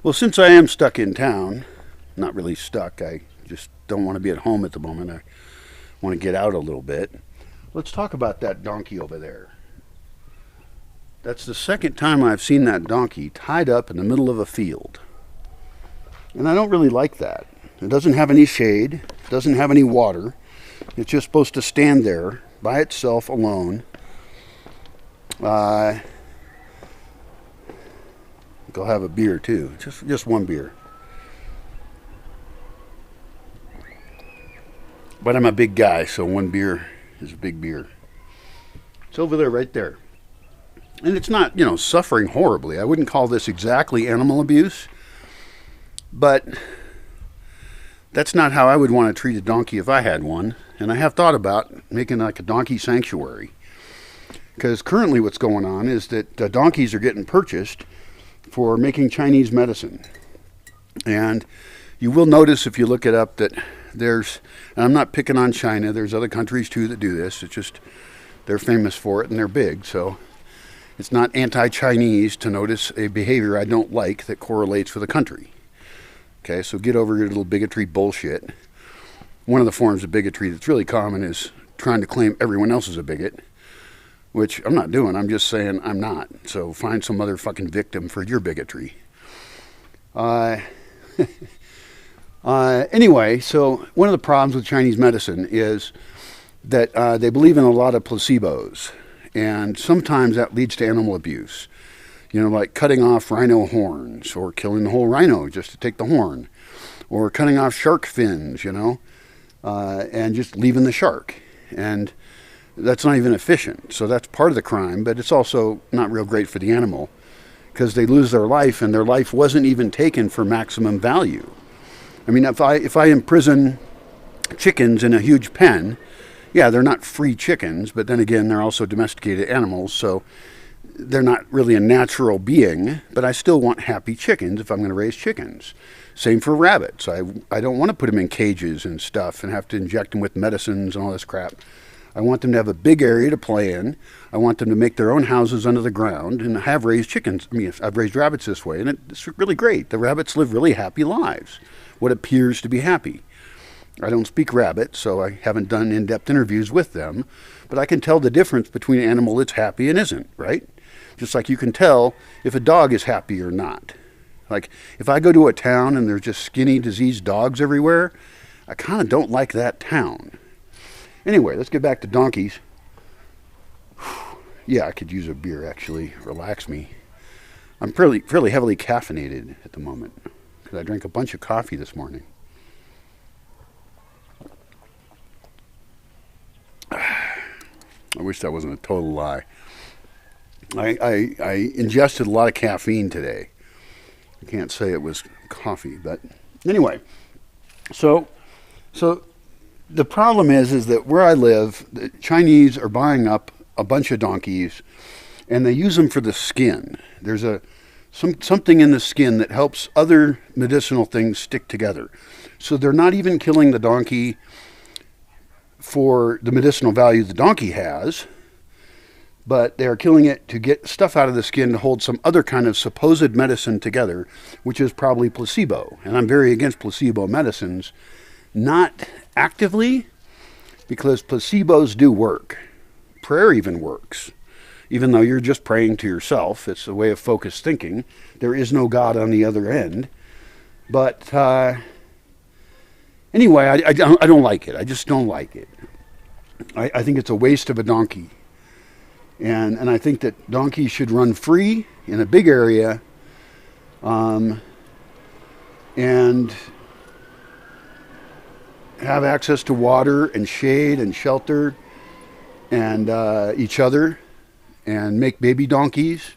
Well, since I am stuck in town, not really stuck, I just don't want to be at home at the moment. I want to get out a little bit. Let's talk about that donkey over there. That's the second time I've seen that donkey tied up in the middle of a field. And I don't really like that. It doesn't have any shade, it doesn't have any water. It's just supposed to stand there by itself alone. Go have a beer too. Just one beer. But I'm a big guy, so one beer is a big beer. It's over there, right there. And it's not, suffering horribly. I wouldn't call this exactly animal abuse, but that's not how I would want to treat a donkey if I had one. And I have thought about making like a donkey sanctuary. Because currently what's going on is that donkeys are getting purchased for making Chinese medicine. And you will notice if you look it up that and I'm not picking on China, there's other countries too that do this. It's just, they're famous for it and they're big. So it's not anti-Chinese to notice a behavior I don't like that correlates with a country. Okay, so get over your little bigotry bullshit. One of the forms of bigotry that's really common is trying to claim everyone else is a bigot, which I'm not doing. I'm just saying I'm not. So find some other fucking victim for your bigotry. Anyway, so one of the problems with Chinese medicine is that they believe in a lot of placebos. And sometimes that leads to animal abuse. Like cutting off rhino horns or killing the whole rhino just to take the horn. Or cutting off shark fins, and just leaving the shark. And that's not even efficient. So that's part of the crime, but it's also not real great for the animal because they lose their life and their life wasn't even taken for maximum value. I mean, if I imprison chickens in a huge pen, yeah, they're not free chickens, but then again, they're also domesticated animals, so they're not really a natural being, but I still want happy chickens if I'm going to raise chickens. Same for rabbits. I don't want to put them in cages and stuff and have to inject them with medicines and all this crap. I want them to have a big area to play in. I want them to make their own houses under the ground, and I have raised chickens. I mean, I've raised rabbits this way, and it's really great. The rabbits live really happy lives, what appears to be happy. I don't speak rabbit, so I haven't done in-depth interviews with them, but I can tell the difference between an animal that's happy and isn't, right? Just like you can tell if a dog is happy or not. Like, if I go to a town and there's just skinny, diseased dogs everywhere, I kind of don't like that town. Anyway, let's get back to donkeys. Yeah, I could use a beer, actually. Relax me. I'm fairly heavily caffeinated at the moment because I drank a bunch of coffee this morning. I wish that wasn't a total lie. I ingested a lot of caffeine today. I can't say it was coffee, but anyway. So the problem is that where I live, the Chinese are buying up a bunch of donkeys, and they use them for the skin. There's something in the skin that helps other medicinal things stick together. So they're not even killing the donkey for the medicinal value the donkey has, but they're killing it to get stuff out of the skin to hold some other kind of supposed medicine together, which is probably placebo. And I'm very against placebo medicines, not actively, because placebos do work. Prayer even works. Even though you're just praying to yourself, it's a way of focused thinking. There is no God on the other end. But anyway, I don't like it. I just don't like it. I think it's a waste of a donkey. And I think that donkeys should run free in a big area and have access to water and shade and shelter and each other and make baby donkeys.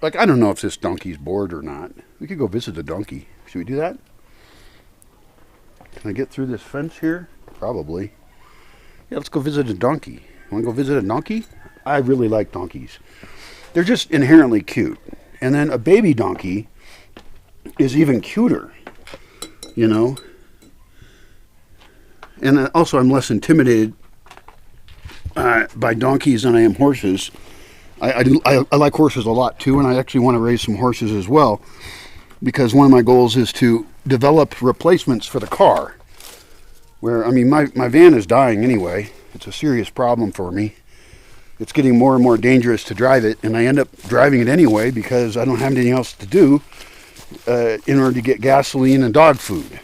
Like, I don't know if this donkey's bored or not. We could go visit the donkey. Should we do that? Can I get through this fence here? Probably. Yeah, let's go visit a donkey. Want to go visit a donkey? I really like donkeys. They're just inherently cute. And then a baby donkey is even cuter, And also I'm less intimidated by donkeys than I am horses. I like horses a lot too, and I actually want to raise some horses as well, because one of my goals is to develop replacements for the car. Where, I mean, my van is dying anyway. It's a serious problem for me. It's getting more and more dangerous to drive it, and I end up driving it anyway because I don't have anything else to do in order to get gasoline and dog food.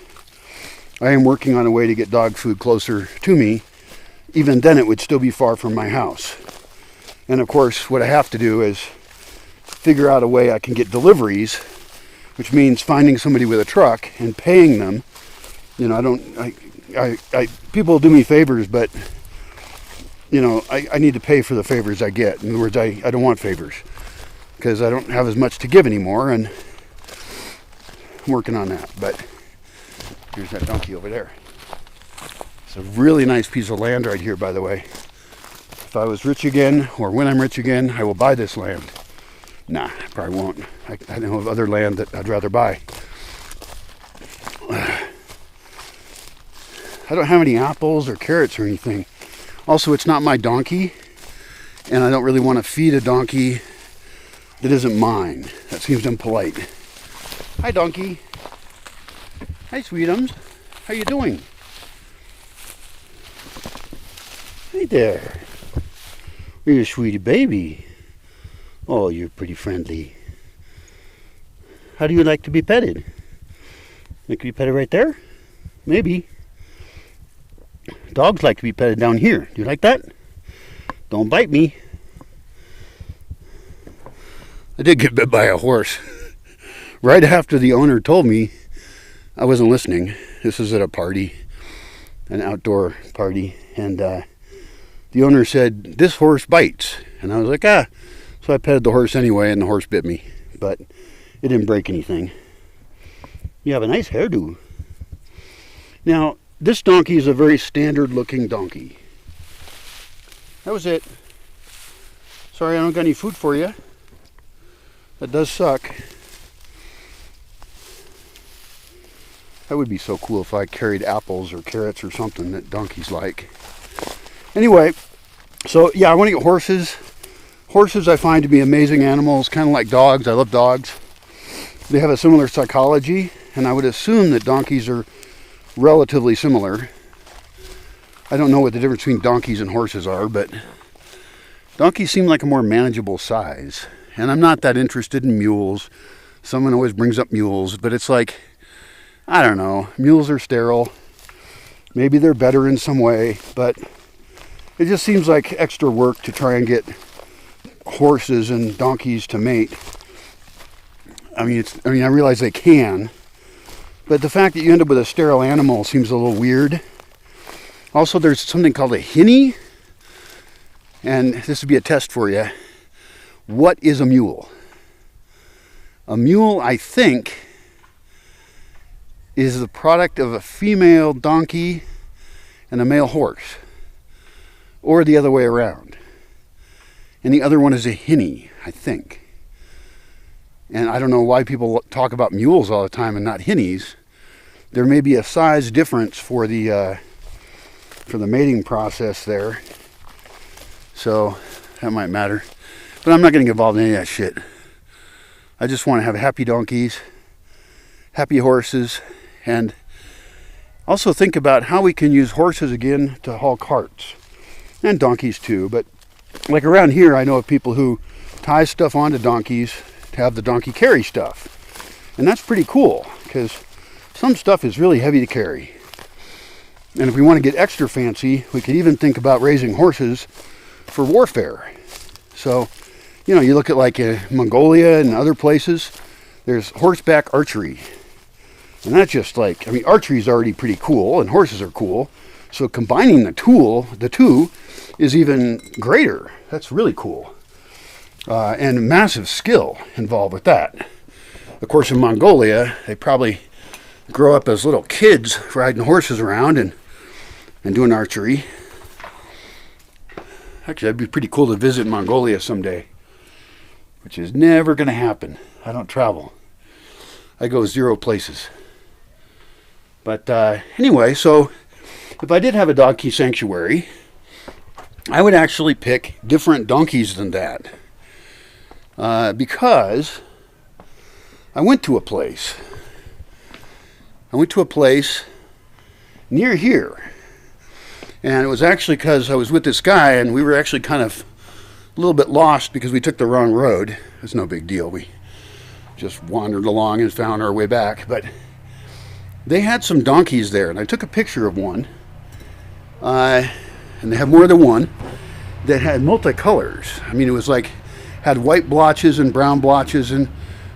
I am working on a way to get dog food closer to me. Even then, it would still be far from my house. And of course, what I have to do is figure out a way I can get deliveries, which means finding somebody with a truck and paying them. You know, people do me favors, but you know, I need to pay for the favors I get. In other words, I don't want favors because I don't have as much to give anymore, and I'm working on that. But here's that donkey over there. It's a really nice piece of land right here, by the way. If I was rich again, or when I'm rich again, I will buy this land. Nah, I probably won't. I know of other land that I'd rather buy. I don't have any apples or carrots or anything. Also, it's not my donkey, and I don't really want to feed a donkey that isn't mine. That seems impolite. Hi, donkey. Hi, sweetums. How you doing? Hey there. You're a sweetie baby. Oh, you're pretty friendly. How do you like to be petted? Like to be petted right there? Maybe. Dogs like to be petted down here. Do you like that? Don't bite me. I did get bit by a horse. Right after the owner told me, I wasn't listening. This was at a party, an outdoor party, and the owner said, "This horse bites." And I was like, ah. So I petted the horse anyway, and the horse bit me. But it didn't break anything. You have a nice hairdo. Now, this donkey is a very standard-looking donkey. That was it. Sorry I don't got any food for you. That does suck. That would be so cool if I carried apples or carrots or something that donkeys like. Anyway, so yeah, I want to get horses. Horses I find to be amazing animals, kind of like dogs. I love dogs. They have a similar psychology, and I would assume that donkeys are relatively similar. I don't know what the difference between donkeys and horses are, but donkeys seem like a more manageable size. And I'm not that interested in mules. Someone always brings up mules, but it's like, I don't know. Mules are sterile. Maybe they're better in some way, but it just seems like extra work to try and get horses and donkeys to mate. I mean, I realize they can, but the fact that you end up with a sterile animal seems a little weird. Also, there's something called a hinny, and this would be a test for you. What is a mule? A mule, I think, is the product of a female donkey and a male horse, or the other way around. And the other one is a hinny, I think. And I don't know why people talk about mules all the time and not hinnies. There may be a size difference for the mating process there, so that might matter. But I'm not going to get involved in any of that shit. I just want to have happy donkeys, happy horses, and also think about how we can use horses again to haul carts, and donkeys too. But like around here, I know of people who tie stuff onto donkeys to have the donkey carry stuff, and that's pretty cool because some stuff is really heavy to carry. And if we want to get extra fancy, we could even think about raising horses for warfare. So, you know, you look at like Mongolia and other places, there's horseback archery. And that's just like, I mean, archery is already pretty cool, and horses are cool. So combining the two, is even greater. That's really cool. And massive skill involved with that. Of course, in Mongolia, they probably grow up as little kids riding horses around and doing archery. Actually, that'd be pretty cool to visit Mongolia someday, which is never going to happen. I don't travel. I go 0 places. But anyway, so if I did have a donkey sanctuary, I would actually pick different donkeys than that. because I went to a place. I went to a place near here. And it was actually because I was with this guy, and we were actually kind of a little bit lost because we took the wrong road. It's no big deal. We just wandered along and found our way back. But they had some donkeys there, and I took a picture of one. And they have more than one that had multicolors. I mean, it was like, had white blotches and brown blotches and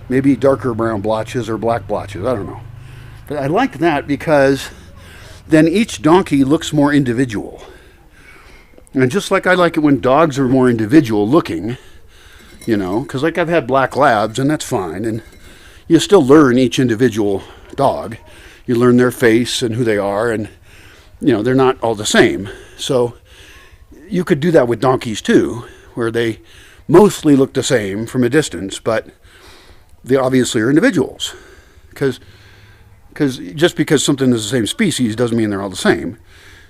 maybe darker brown blotches or black blotches. I don't know. But I liked that because then each donkey looks more individual. And just like I like it when dogs are more individual looking, you know, because like I've had black labs, and that's fine. And you still learn each individual dog. You learn their face and who they are, and, you know, they're not all the same. So you could do that with donkeys too, where they mostly look the same from a distance, but they obviously are individuals. Because just because something is the same species doesn't mean they're all the same.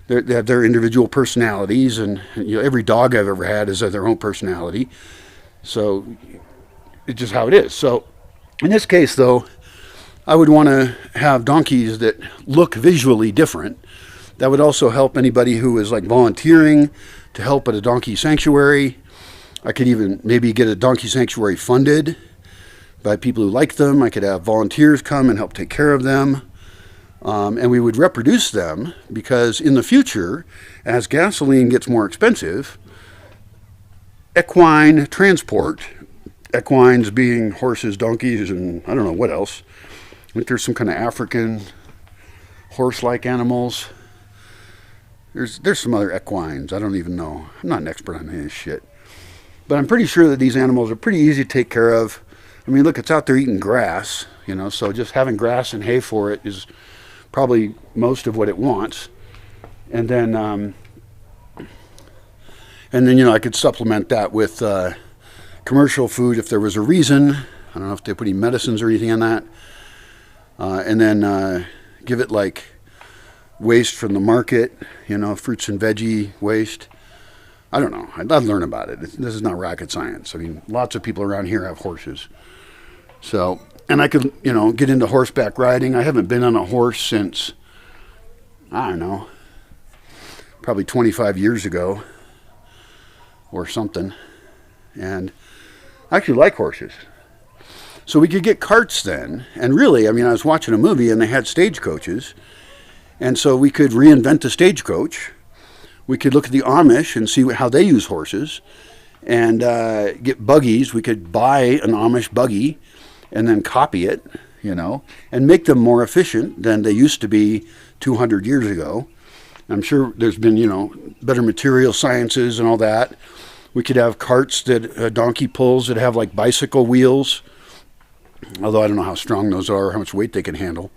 They have their individual personalities, and you know, every dog I've ever had has their own personality. So it's just how it is. So in this case, though, I would want to have donkeys that look visually different. That would also help anybody who is like volunteering to help at a donkey sanctuary. I could even maybe get a donkey sanctuary funded by people who like them. I could have volunteers come and help take care of them. And we would reproduce them, because in the future, as gasoline gets more expensive, equine transport, equines being horses, donkeys, and I don't know what else. I think there's some kind of African horse-like animals. There's some other equines. I don't even know. I'm not an expert on any of this shit. But I'm pretty sure that these animals are pretty easy to take care of. I mean, look, it's out there eating grass, you know, so just having grass and hay for it is probably most of what it wants. And then you know, I could supplement that with commercial food if there was a reason. I don't know if they put any medicines or anything in that. And then give it like waste from the market, you know, fruits and veggie waste. I don't know. I'd learn about it. This is not rocket science. I mean, lots of people around here have horses. So, and I could, you know, get into horseback riding. I haven't been on a horse since, I don't know, probably 25 years ago or something. And I actually like horses. So we could get carts then. And really, I mean, I was watching a movie and they had stagecoaches. And so we could reinvent the stagecoach. We could look at the Amish and see how they use horses and get buggies. We could buy an Amish buggy and then copy it, you know, and make them more efficient than they used to be 200 years ago. I'm sure there's been, you know, better material sciences and all that. We could have carts that a donkey pulls that have like bicycle wheels, although I don't know how strong those are or how much weight they can handle.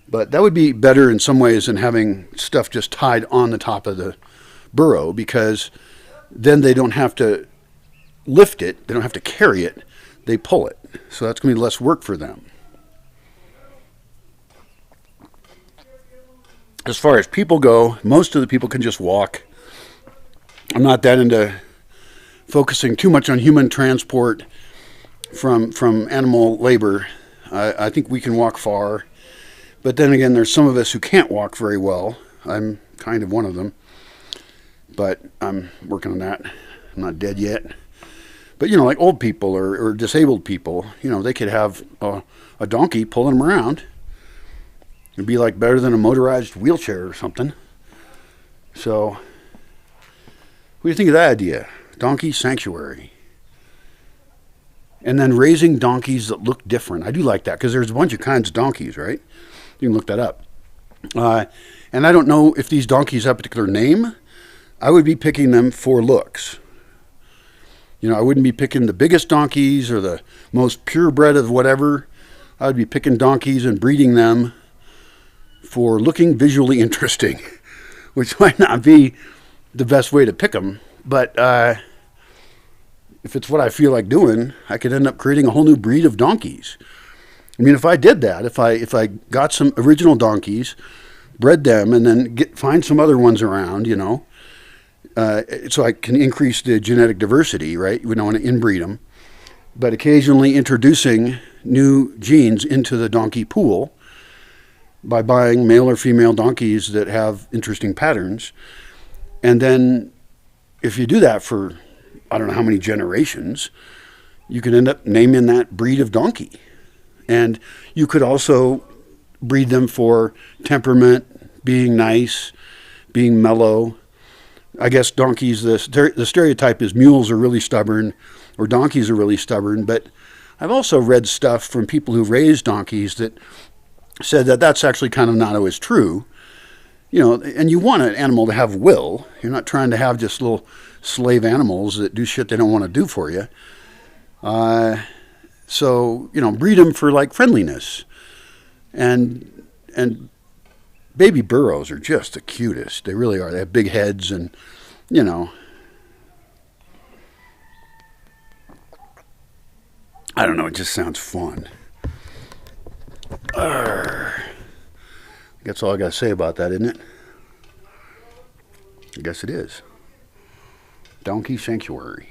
But that would be better in some ways than having stuff just tied on the top of the burro, because then they don't have to lift it, they don't have to carry it, they pull it. So that's going to be less work for them. As far as people go, most of the people can just walk. I'm not that into focusing too much on human transport from animal labor. I think we can walk far. But then again, there's some of us who can't walk very well. I'm kind of one of them. But I'm working on that. I'm not dead yet. But, you know, like old people or disabled people, you know, they could have a donkey pulling them around. It'd be like better than a motorized wheelchair or something. So, what do you think of that idea? Donkey sanctuary. And then raising donkeys that look different. I do like that because there's a bunch of kinds of donkeys, right? You can look that up. And I don't know if these donkeys have a particular name. I would be picking them for looks. You know, I wouldn't be picking the biggest donkeys or the most purebred of whatever. I would be picking donkeys and breeding them for looking visually interesting, which might not be the best way to pick them. But if it's what I feel like doing, I could end up creating a whole new breed of donkeys. I mean, if I did that, if I got some original donkeys, bred them, and then find some other ones around, you know, so I can increase the genetic diversity, right? We don't want to inbreed them. but occasionally introducing new genes into the donkey pool by buying male or female donkeys that have interesting patterns. And then if you do that for, I don't know how many generations, you can end up naming that breed of donkey. And you could also breed them for temperament, being nice, being mellow. I guess donkeys, the stereotype is mules are really stubborn or donkeys are really stubborn, but I've also read stuff from people who raised donkeys that said that that's actually kind of not always true. You know, and you want an animal to have will. You're not trying to have just little slave animals that do shit they don't want to do for you. So, you know, breed them for like friendliness. And baby burros are just the cutest. They really are. They have big heads and, you know, I don't know, it just sounds fun. That's all I got to say about that, isn't it? I guess it is. Donkey Sanctuary.